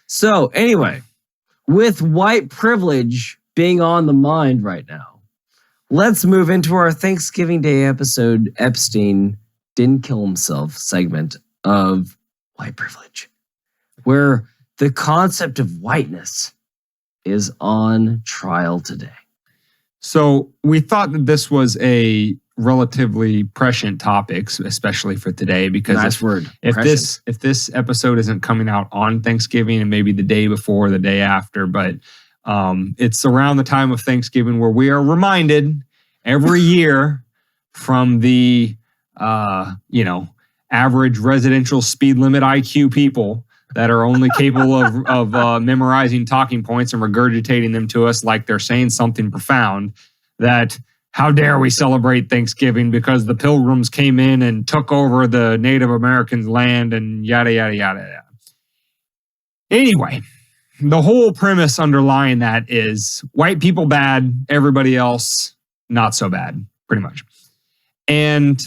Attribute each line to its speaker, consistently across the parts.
Speaker 1: So anyway, with white privilege being on the mind right now, let's move into our Thanksgiving Day episode, Epstein Didn't Kill Himself segment of white privilege, where the concept of whiteness is on trial today.
Speaker 2: So we thought that this was a relatively prescient topic, especially for today, because if this episode isn't coming out on Thanksgiving and maybe the day before, the day after, but it's around the time of Thanksgiving where we are reminded every year from the average residential speed limit IQ people that are only capable of memorizing talking points and regurgitating them to us like they're saying something profound, that how dare we celebrate Thanksgiving because the Pilgrims came in and took over the Native Americans' land and yada, yada, yada, yada. Anyway, the whole premise underlying that is white people bad, everybody else not so bad, pretty much. And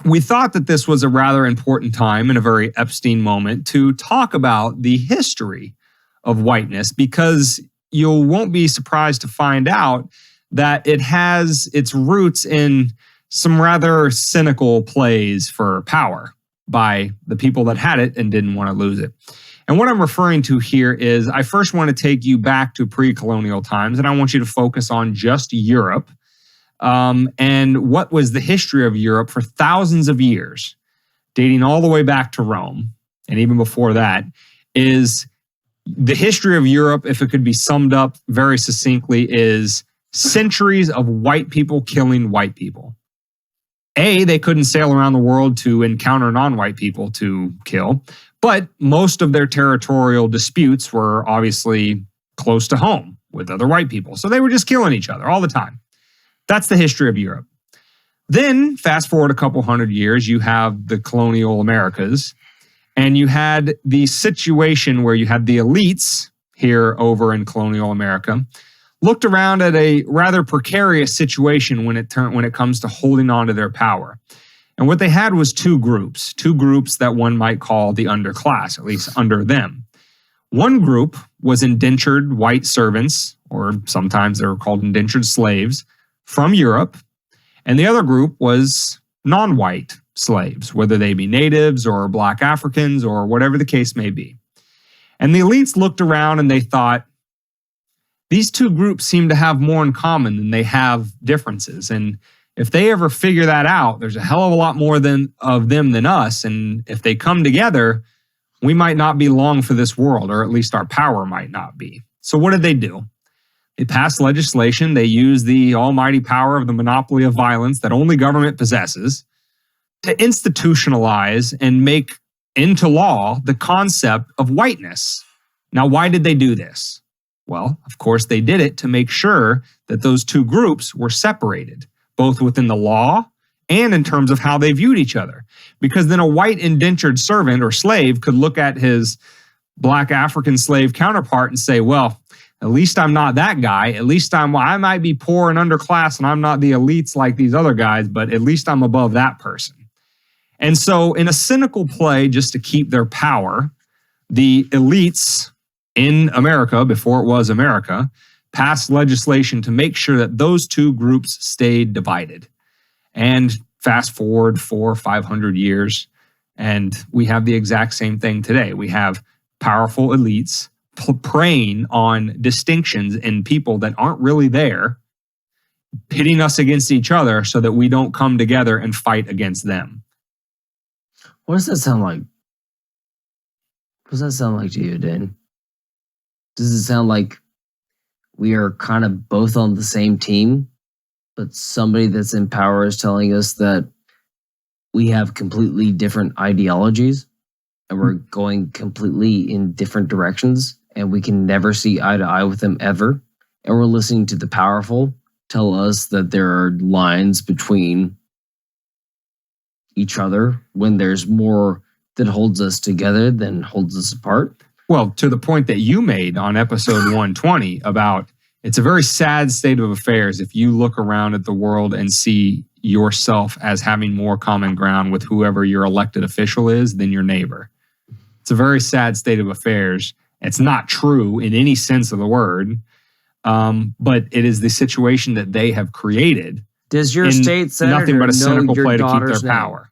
Speaker 2: we thought that this was a rather important time and a very Epstein moment to talk about the history of whiteness, because you won't be surprised to find out that it has its roots in some rather cynical plays for power by the people that had it and didn't want to lose it. And what I'm referring to here is I first want to take you back to pre-colonial times, and I want you to focus on just Europe. And what was the history of Europe for thousands of years, dating all the way back to Rome, and even before that, is the history of Europe, if it could be summed up very succinctly, is centuries of white people killing white people. They couldn't sail around the world to encounter non-white people to kill, but most of their territorial disputes were obviously close to home with other white people. So they were just killing each other all the time. That's the history of Europe. Then, fast forward a couple hundred years, you have the Colonial Americas, and you had the situation where you had the elites here over in Colonial America looked around at a rather precarious situation when it comes to holding on to their power. And what they had was two groups that one might call the underclass, at least under them. One group was indentured white servants, or sometimes they were called indentured slaves, from Europe, and the other group was non-white slaves, whether they be natives or black Africans or whatever the case may be. And the elites looked around and they thought, these two groups seem to have more in common than they have differences. And if they ever figure that out, there's a hell of a lot more of them than us. And if they come together, we might not be long for this world, or at least our power might not be. So what did they do? They passed legislation. They used the almighty power of the monopoly of violence that only government possesses to institutionalize and make into law the concept of whiteness. Now, why did they do this? Well, of course, they did it to make sure that those two groups were separated, both within the law and in terms of how they viewed each other. Because then a white indentured servant or slave could look at his black African slave counterpart and say, well, at least I'm not that guy. At least I might be poor and underclass and I'm not the elites like these other guys, but at least I'm above that person. And so in a cynical play, just to keep their power, the elites in America, before it was America, passed legislation to make sure that those two groups stayed divided. And fast forward 400 or 500 years, and we have the exact same thing today. We have powerful elites preying on distinctions in people that aren't really there, pitting us against each other so that we don't come together and fight against them.
Speaker 1: What does that sound like? What does that sound like to you, Dane? Does it sound like we are kind of both on the same team, but somebody that's in power is telling us that we have completely different ideologies and we're going completely in different directions and we can never see eye to eye with them ever? And we're listening to the powerful tell us that there are lines between each other when there's more that holds us together than holds us apart?
Speaker 2: Well, to the point that you made on episode 120 about it's a very sad state of affairs if you look around at the world and see yourself as having more common ground with whoever your elected official is than your neighbor. It's a very sad state of affairs. It's not true in any sense of the word, but it is the situation that they have created.
Speaker 1: Does your state senator
Speaker 2: nothing but a
Speaker 1: know
Speaker 2: cynical
Speaker 1: your
Speaker 2: play to keep
Speaker 1: daughter's
Speaker 2: their
Speaker 1: name?
Speaker 2: power?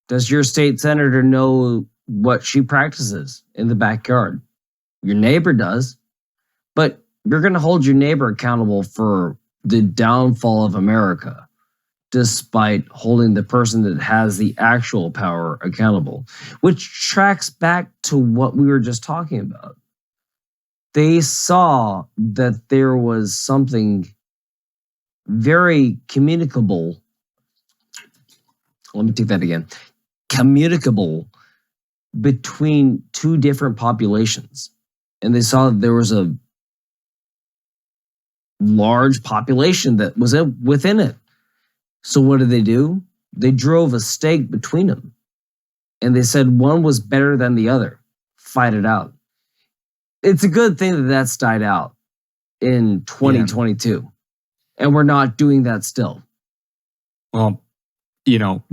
Speaker 1: Does your state senator know what she practices in the backyard? Your neighbor does, but you're going to hold your neighbor accountable for the downfall of America, despite holding the person that has the actual power accountable, which tracks back to what we were just talking about. They saw that there was something very communicable. Let me take that again. Communicable between two different populations. And they saw that there was a large population that was within it. So what did they do? They drove a stake between them. And they said one was better than the other. Fight it out. It's a good thing that that's died out in 2022. Yeah. And we're not doing that still.
Speaker 2: Well,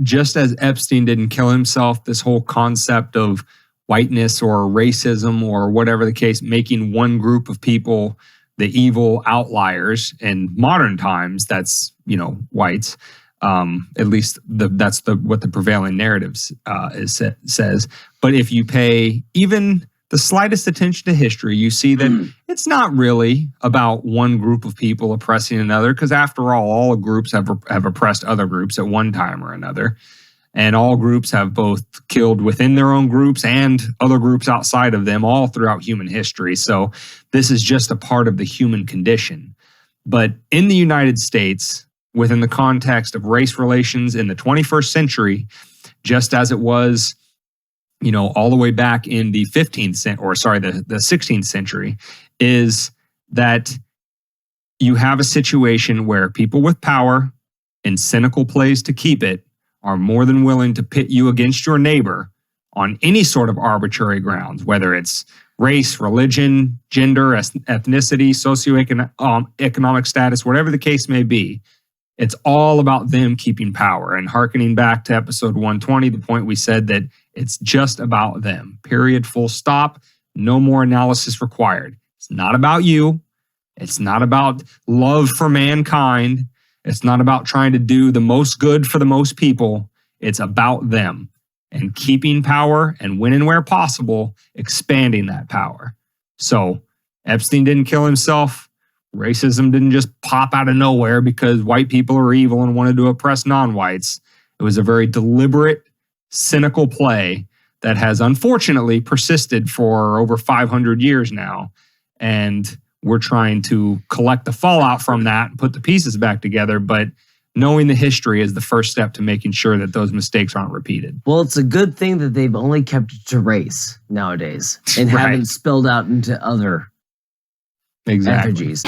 Speaker 2: just as Epstein didn't kill himself, this whole concept of whiteness or racism or whatever the case, making one group of people the evil outliers in modern times, that's, whites. At least that's what the prevailing narrative says. But if you pay even the slightest attention to history, you see that it's not really about one group of people oppressing another, because after all groups have oppressed other groups at one time or another. And all groups have both killed within their own groups and other groups outside of them all throughout human history. So this is just a part of the human condition. But in the United States, within the context of race relations in the 21st century, just as it was all the way back in the 16th century, is that you have a situation where people with power and cynical plays to keep it are more than willing to pit you against your neighbor on any sort of arbitrary grounds, whether it's race, religion, gender, ethnicity, socioeconomic status, whatever the case may be. It's all about them keeping power. And hearkening back to episode 120, the point we said that it's just about them. Period. Full stop. No more analysis required. It's not about you. It's not about love for mankind. It's not about trying to do the most good for the most people. It's about them and keeping power, and when and where possible, expanding that power. So Epstein didn't kill himself. Racism didn't just pop out of nowhere because white people are evil and wanted to oppress non-whites. It was a very deliberate, cynical play that has unfortunately persisted for over 500 years now. And we're trying to collect the fallout from that and put the pieces back together. But knowing the history is the first step to making sure that those mistakes aren't repeated.
Speaker 1: Well, it's a good thing that they've only kept it to race nowadays and haven't spilled out into other effigies.